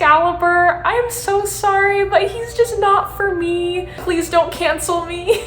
Excalibur. I'm so sorry, but he's just not for me. Please don't cancel me.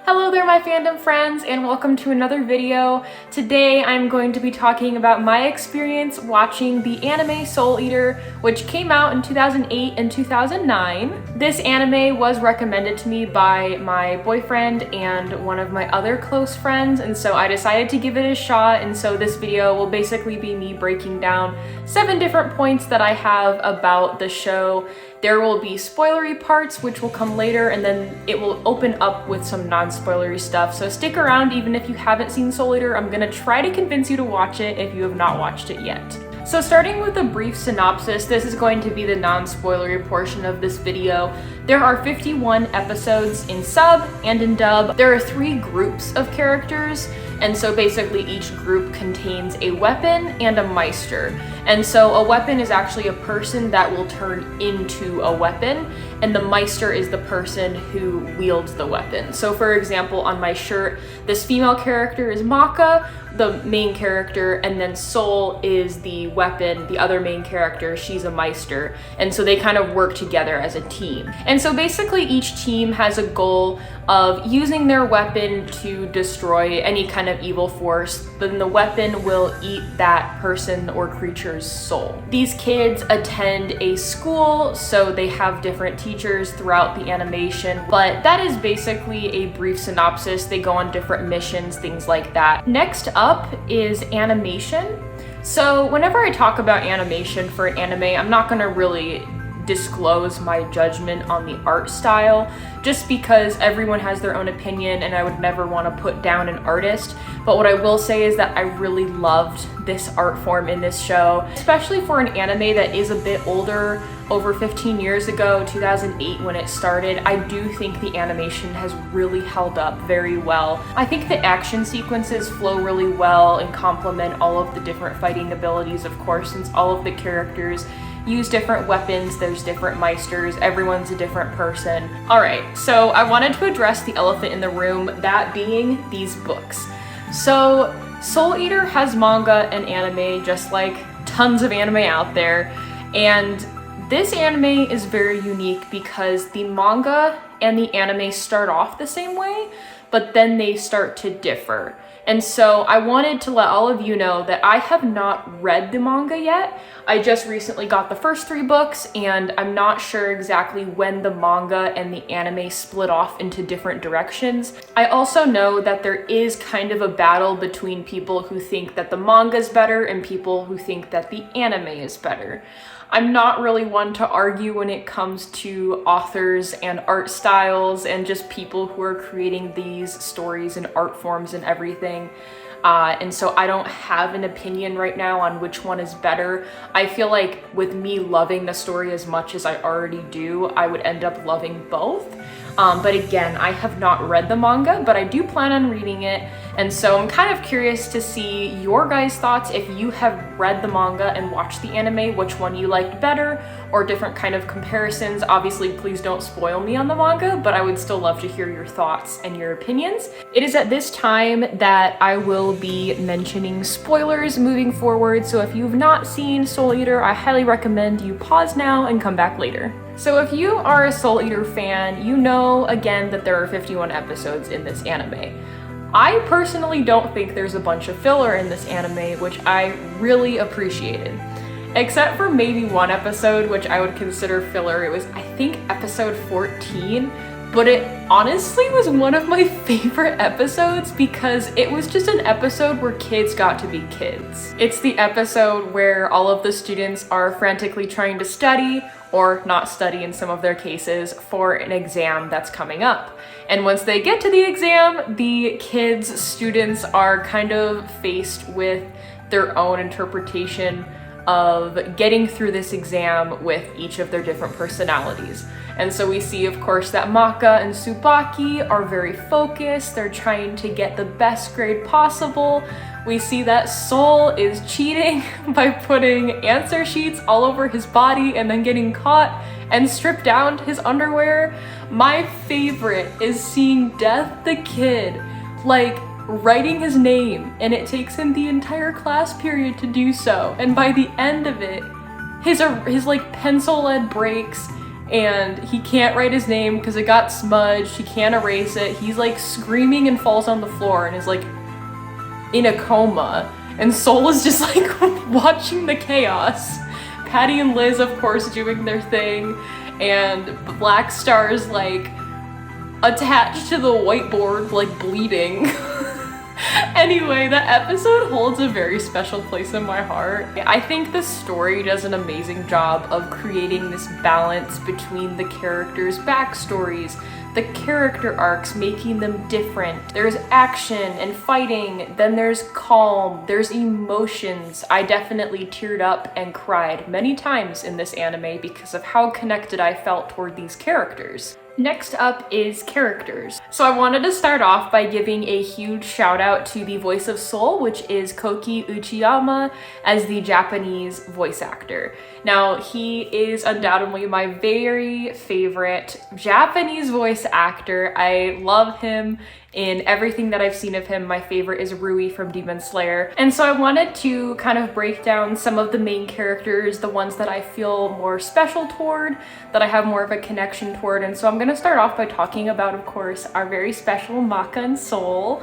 Hello there, my fandom friends, and welcome to another video. Today I'm going to be talking about my experience watching the anime Soul Eater, which came out in 2008 and 2009. This anime was recommended to me by my boyfriend and one of my other close friends, and so I decided to give it a shot. And so this video will basically be me breaking down 7 different points that I have about the show. There will be spoilery parts, which will come later, and then it will open up with some non-spoilery stuff. So stick around even if you haven't seen Soul Eater. I'm gonna try to convince you to watch it if you have not watched it yet. So starting with a brief synopsis, this is going to be the non-spoilery portion of this video. There are 51 episodes in sub and in dub. There are 3 groups of characters, and so basically each group contains a weapon and a Meister. And so a weapon is actually a person that will turn into a weapon, and the Meister is the person who wields the weapon. So for example, on my shirt, this female character is Maka, the main character, and then Soul is the weapon, the other main character, she's a Meister. And so they kind of work together as a team. And so basically each team has a goal of using their weapon to destroy any kind of evil force. Then the weapon will eat that person or creature's soul. These kids attend a school, so they have different teachers throughout the animation, but that is basically a brief synopsis. They go on different missions, things like that. Next up is animation. So whenever I talk about animation for an anime, I'm not gonna really disclose my judgment on the art style, just because everyone has their own opinion and I would never want to put down an artist. But what I will say is that I really loved this art form in this show, especially for an anime that is a bit older, over 15 years ago, 2008 when it started. I do think the animation has really held up very well. I think the action sequences flow really well and complement all of the different fighting abilities, of course, since all of the characters use different weapons, there's different Meisters, everyone's a different person. Alright, so I wanted to address the elephant in the room, that being these books. So Soul Eater has manga and anime, just like tons of anime out there, and this anime is very unique because the manga and the anime start off the same way, but then they start to differ. And so I wanted to let all of you know that I have not read the manga yet. I just recently got the first 3 books, and I'm not sure exactly when the manga and the anime split off into different directions. I also know that there is kind of a battle between people who think that the manga is better and people who think that the anime is better. I'm not really one to argue when it comes to authors and art styles and just people who are creating these stories and art forms and everything. And so I don't have an opinion right now on which one is better. I feel like with me loving the story as much as I already do, I would end up loving both. But again, I have not read the manga, but I do plan on reading it. And so I'm kind of curious to see your guys' thoughts if you have read the manga and watched the anime, which one you liked better, or different kind of comparisons. Obviously, please don't spoil me on the manga, but I would still love to hear your thoughts and your opinions. It is at this time that I will be mentioning spoilers moving forward, so if you've not seen Soul Eater, I highly recommend you pause now and come back later. So if you are a Soul Eater fan, you know again that there are 51 episodes in this anime. I personally don't think there's a bunch of filler in this anime, which I really appreciated. Except for maybe one episode, which I would consider filler. It was, I think, episode 14, but it honestly was one of my favorite episodes because it was just an episode where kids got to be kids. It's the episode where all of the students are frantically trying to study, or not study in some of their cases, for an exam that's coming up. And once they get to the exam, the students are kind of faced with their own interpretation of getting through this exam with each of their different personalities. And so we see, of course, that Maka and Tsubaki are very focused. They're trying to get the best grade possible. We see that Soul is cheating by putting answer sheets all over his body and then getting caught and stripped down to his underwear. My favorite is seeing Death the Kid, like, writing his name, and it takes him the entire class period to do so. And by the end of it, his like pencil lead breaks and he can't write his name because it got smudged. He can't erase it. He's like screaming and falls on the floor and is like in a coma. And Sol is just like watching the chaos. Patty and Liz, of course, doing their thing, and Black Star's like attached to the whiteboard, like bleeding. Anyway, the episode holds a very special place in my heart. I think the story does an amazing job of creating this balance between the characters' backstories, the character arcs, making them different. There's action and fighting, then there's calm, there's emotions. I definitely teared up and cried many times in this anime because of how connected I felt toward these characters. Next up is characters. So I wanted to start off by giving a huge shout out to the voice of Sol, which is Koki Uchiyama as the Japanese voice actor. Now, he is undoubtedly my very favorite Japanese voice actor. I love him in everything that I've seen of him. My favorite is Rui from Demon Slayer. And so I wanted to kind of break down some of the main characters, the ones that I feel more special toward, that I have more of a connection toward. And so I'm gonna start off by talking about, of course, our very special Maka and Sol.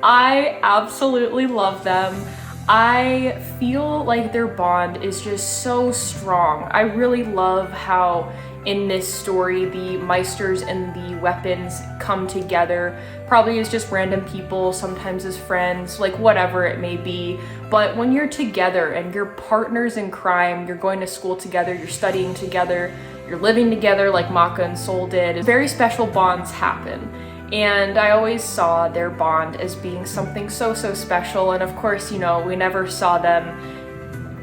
I absolutely love them. I feel like their bond is just so strong. I really love how in this story, the Meisters and the weapons come together, probably as just random people, sometimes as friends, like whatever it may be. But when you're together and you're partners in crime, you're going to school together, you're studying together, you're living together like Maka and Sol did, very special bonds happen. And I always saw their bond as being something so special. And of course, you know, we never saw them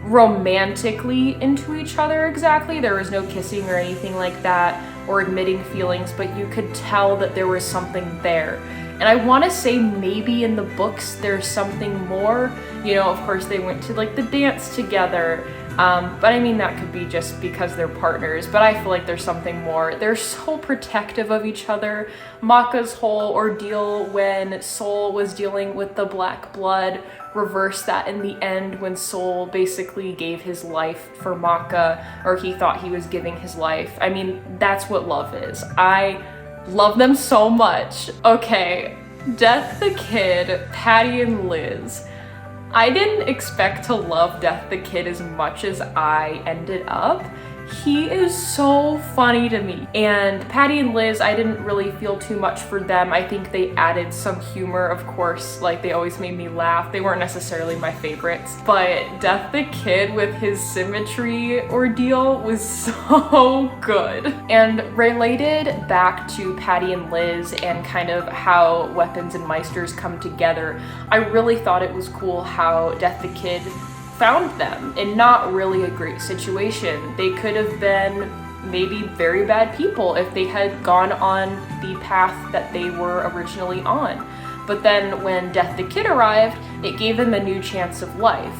romantically into each other exactly. There was no kissing or anything like that, or admitting feelings, but you could tell that there was something there. And I want to say maybe in the books there's something more. You know, of course they went to like the dance together, but I mean that could be just because they're partners, but I feel like there's something more. They're so protective of each other. Maka's whole ordeal when Sol was dealing with the black blood reversed that in the end when Sol basically gave his life for Maka, or he thought he was giving his life. I mean, that's what love is. I love them so much. Okay, Death the Kid, Patty and Liz. I didn't expect to love Death the Kid as much as I ended up. He is so funny to me. And Patty and Liz, I didn't really feel too much for them. I think they added some humor, of course, like they always made me laugh. They weren't necessarily my favorites, but Death the Kid with his symmetry ordeal was so good. And related back to Patty and Liz and kind of how weapons and Meisters come together, I really thought it was cool how Death the Kid found them in not really a great situation. They could have been maybe very bad people if they had gone on the path that they were originally on. But then when Death the Kid arrived, it gave them a new chance of life.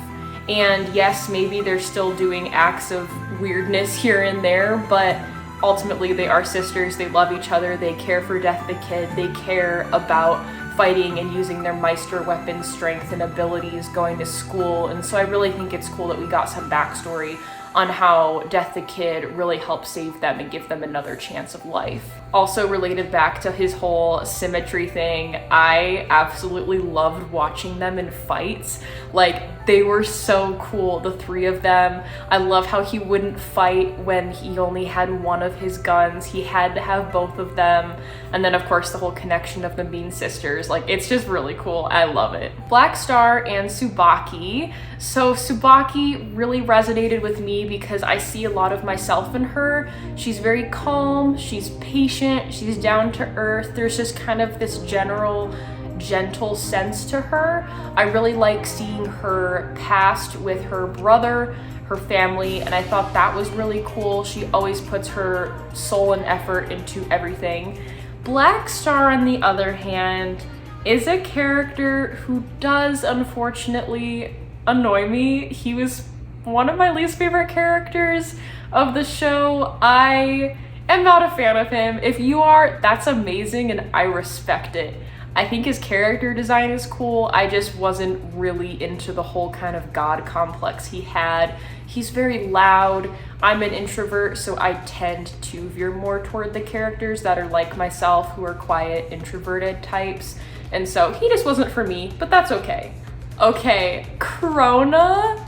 And yes, maybe they're still doing acts of weirdness here and there, but ultimately they are sisters, they love each other, they care for Death the Kid, they care about fighting and using their Meister weapon strength and abilities, going to school. And so I really think it's cool that we got some backstory on how Death the Kid really helped save them and give them another chance of life. Also related back to his whole symmetry thing, I absolutely loved watching them in fights. Like, they were so cool, the three of them. I love how he wouldn't fight when he only had one of his guns. He had to have both of them. And then of course the whole connection of the Mean Sisters. Like, it's just really cool. I love it. Black Star and Tsubaki. So Tsubaki really resonated with me because I see a lot of myself in her. She's very calm, she's patient, she's down to earth. There's just kind of this general gentle sense to her. I really like seeing her past with her brother, her family, and I thought that was really cool. She always puts her soul and effort into everything. Black Star, on the other hand, is a character who does unfortunately annoy me. He was one of my least favorite characters of the show. I am not a fan of him. If you are, that's amazing and I respect it. I think his character design is cool. I just wasn't really into the whole kind of god complex he had. He's very loud. I'm an introvert, so I tend to veer more toward the characters that are like myself, who are quiet, introverted types. And so he just wasn't for me, but that's okay. Okay, Krona.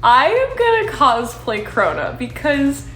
I am gonna cosplay Krona because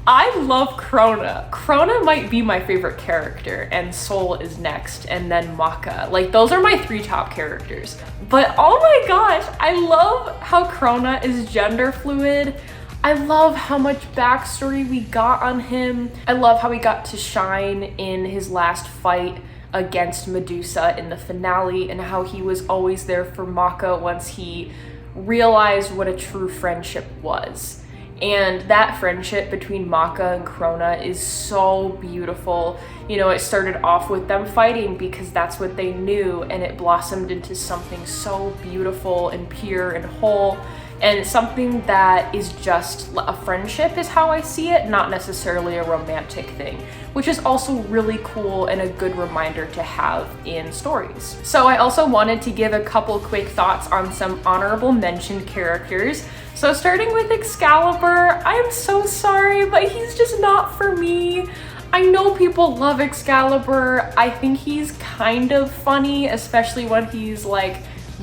I love Krona. Krona might be my favorite character, and Sol is next, and then Maka. Like, those are my 3 top characters. But oh my gosh, I love how Krona is gender fluid. I love how much backstory we got on him. I love how he got to shine in his last fight against Medusa in the finale, and how he was always there for Maka once he realized what a true friendship was. And that friendship between Maka and Krona is so beautiful. You know, it started off with them fighting because that's what they knew, and it blossomed into something so beautiful and pure and whole, and something that is just a friendship is how I see it, not necessarily a romantic thing, which is also really cool and a good reminder to have in stories. So I also wanted to give a couple quick thoughts on some honorable mention characters. So starting with Excalibur, I am so sorry, but he's just not for me. I know people love Excalibur. I think he's kind of funny, especially when he's like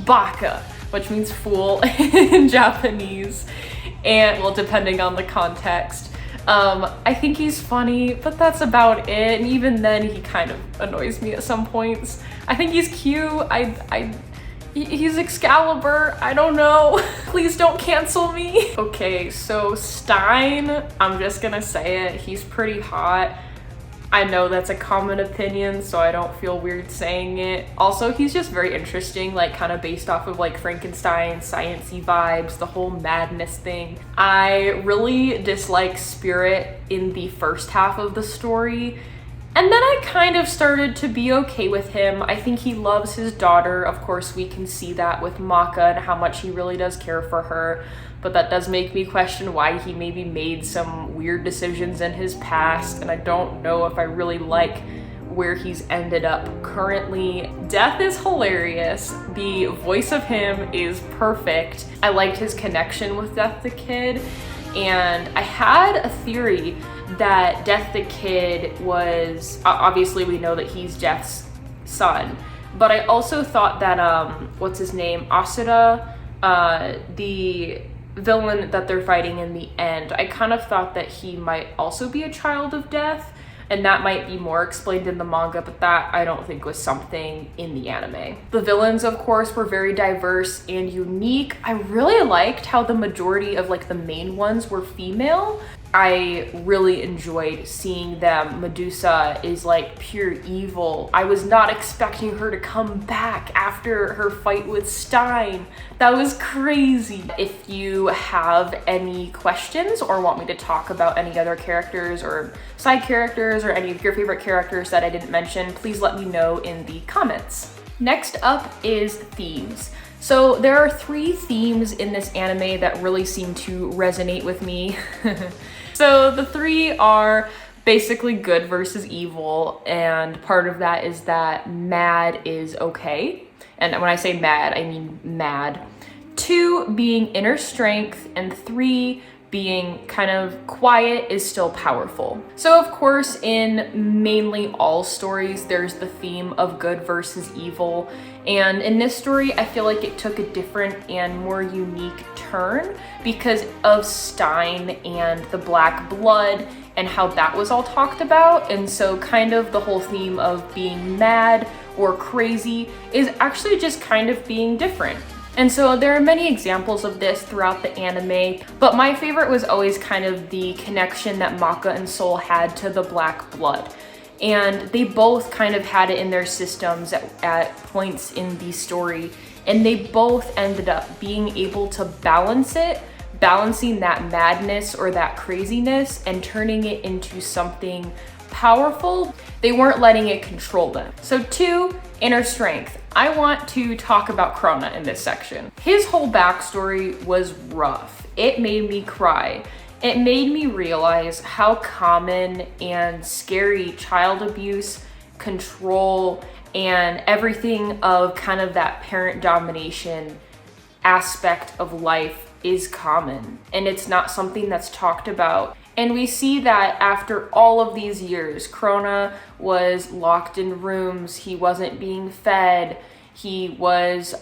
Baka, which means fool in Japanese, and well, depending on the context. I think he's funny, but that's about it. And even then, he kind of annoys me at some points. I think he's cute. He's Excalibur. I don't know. Please don't cancel me. Okay, so Stein, I'm just gonna say it. He's pretty hot. I know that's a common opinion, so I don't feel weird saying it. Also, he's just very interesting, like kind of based off of like Frankenstein, science-y vibes, the whole madness thing. I really dislike Spirit in the first half of the story, and then I kind of started to be okay with him. I think he loves his daughter. Of course, we can see that with Maka and how much he really does care for her. But that does make me question why he maybe made some weird decisions in his past, and I don't know if I really like where he's ended up currently. Death is hilarious. The voice of him is perfect. I liked his connection with Death the Kid, and I had a theory that Death the Kid was, obviously we know that he's Death's son, but I also thought that, what's his name, Asura, the villain that they're fighting in the end, I kind of thought that he might also be a child of Death, and that might be more explained in the manga, but that I don't think was something in the anime. The villains, of course, were very diverse and unique. I really liked how the majority of like the main ones were female. I really enjoyed seeing them. Medusa is like pure evil. I was not expecting her to come back after her fight with Stein. That was crazy. If you have any questions or want me to talk about any other characters or side characters or any of your favorite characters that I didn't mention, please let me know in the comments. Next up is themes. So there are 3 themes in this anime that really seem to resonate with me. So the 3 are basically good versus evil, and part of that is that mad is okay. And when I say mad, I mean mad. 2 being inner strength, and 3 being kind of quiet is still powerful. So of course, in mainly all stories, there's the theme of good versus evil. And in this story, I feel like it took a different and more unique turn because of Stein and the black blood and how that was all talked about. And so kind of the whole theme of being mad or crazy is actually just kind of being different. And so there are many examples of this throughout the anime, but my favorite was always kind of the connection that Maka and Sol had to the black blood. And they both kind of had it in their systems at points in the story, and they both ended up being able to balance it, balancing that madness or that craziness and turning it into something powerful. They weren't letting it control them. So 2, inner strength. I want to talk about Krona in this section. His whole backstory was rough. It made me cry. It made me realize how common and scary child abuse, control, and everything of kind of that parent domination aspect of life is common, and it's not something that's talked about. And we see that after all of these years, Krona was locked in rooms, he wasn't being fed, he was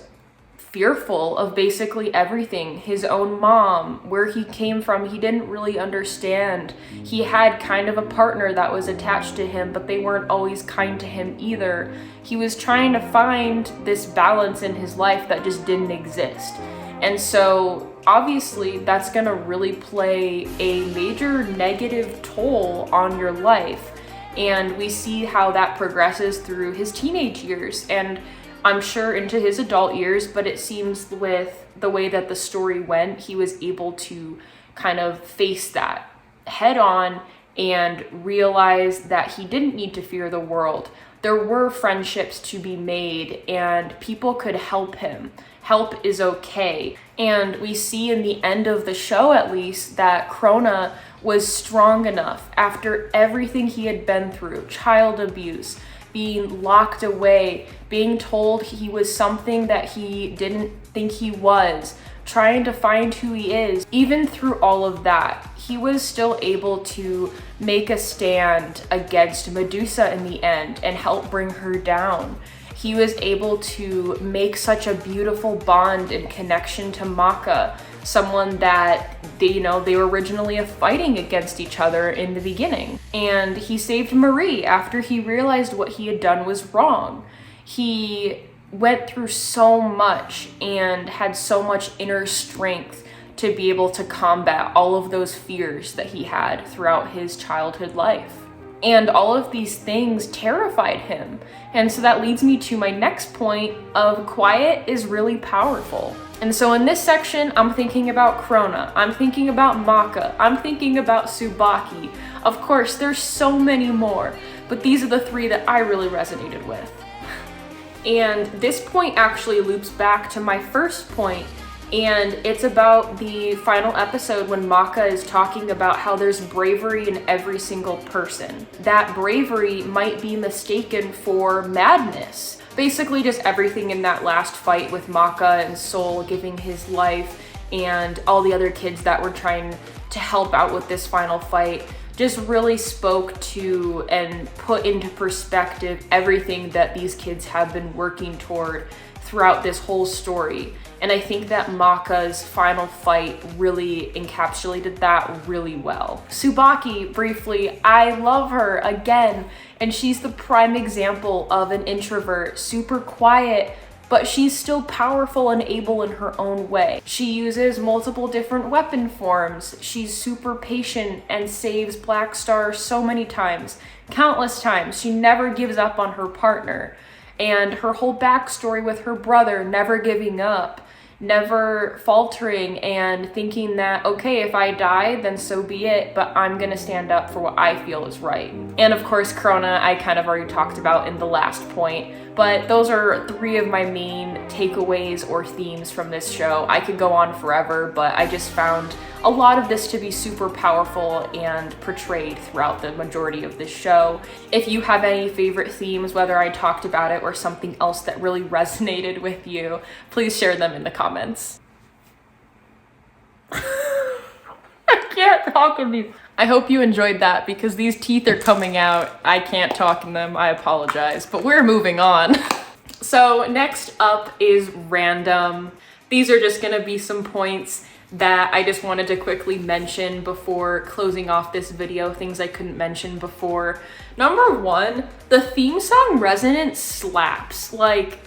fearful of basically everything. His own mom, where he came from, he didn't really understand. He had kind of a partner that was attached to him, but they weren't always kind to him either. He was trying to find this balance in his life that just didn't exist. And so obviously that's gonna really play a major negative toll on your life. And we see how that progresses through his teenage years, and I'm sure into his adult years, but it seems with the way that the story went, he was able to kind of face that head on and realize that he didn't need to fear the world. There were friendships to be made, and people could help him. Help is okay. And we see in the end of the show, at least, that Krona was strong enough after everything he had been through, child abuse, being locked away, being told he was something that he didn't think he was, trying to find who he is. Even through all of that, he was still able to make a stand against Medusa in the end and help bring her down. He was able to make such a beautiful bond and connection to Maka, someone that they were originally fighting against each other in the beginning. And he saved Marie after he realized what he had done was wrong. He went through so much and had so much inner strength to be able to combat all of those fears that he had throughout his childhood life. And all of these things terrified him. And so that leads me to my next point of quiet is really powerful. And so in this section, I'm thinking about Krona, I'm thinking about Maka, I'm thinking about Tsubaki. Of course, there's so many more, but these are the three that I really resonated with. And this point actually loops back to my first point, and it's about the final episode when Maka is talking about how there's bravery in every single person. That bravery might be mistaken for madness. Basically just everything in that last fight with Maka and Sol giving his life and all the other kids that were trying to help out with this final fight just really spoke to and put into perspective everything that these kids have been working toward throughout this whole story. And I think that Maka's final fight really encapsulated that really well. Tsubaki, briefly, I love her again, and she's the prime example of an introvert, super quiet, but she's still powerful and able in her own way. She uses multiple different weapon forms. She's super patient and saves Black Star so many times, countless times. She never gives up on her partner. And her whole backstory with her brother, never giving up, never faltering and thinking that, okay, if I die, then so be it, but I'm gonna stand up for what I feel is right. And of course, Krona, I kind of already talked about in the last point, but those are three of my main takeaways or themes from this show. I could go on forever, but I just found a lot of this to be super powerful and portrayed throughout the majority of this show. If you have any favorite themes, whether I talked about it or something else that really resonated with you, please share them in the comments. I can't talk in these. I hope you enjoyed that because these teeth are coming out. I can't talk in them, I apologize, but we're moving on. So next up is random. These are just gonna be some points that I just wanted to quickly mention before closing off this video, things I couldn't mention before. Number one, the theme song Resonance slaps. Like,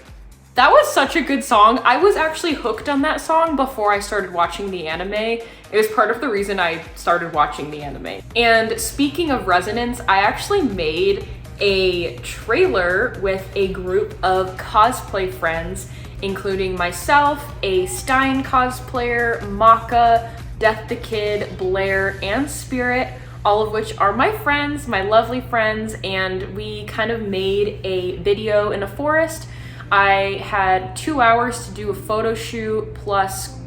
that was such a good song. I was actually hooked on that song before I started watching the anime. It was part of the reason I started watching the anime. And speaking of Resonance, I actually made a trailer with a group of cosplay friends, including myself, a Stein cosplayer, Maka, Death the Kid, Blair, and Spirit, all of which are my friends, my lovely friends, and we kind of made a video in a forest. I had 2 hours to do a photo shoot plus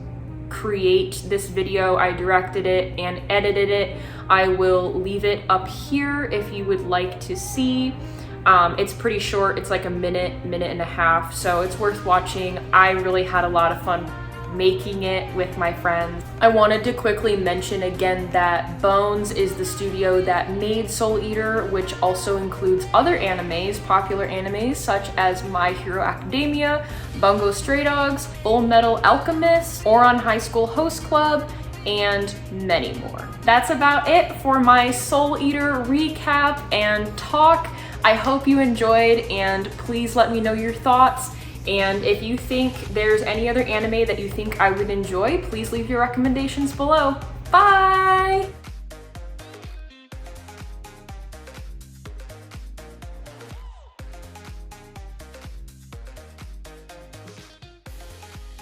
create this video. I directed it and edited it. I will leave it up here if you would like to see. It's pretty short, it's like a minute and a half, so it's worth watching. I really had a lot of fun making it with my friends. I wanted to quickly mention again that Bones is the studio that made Soul Eater, which also includes other animes, popular animes such as My Hero Academia, Bungo Stray Dogs, Full Metal Alchemist, Ouran High School Host Club, and many more. That's about it for my Soul Eater recap and talk. I hope you enjoyed, and please let me know your thoughts. And if you think there's any other anime that you think I would enjoy, please leave your recommendations below. Bye!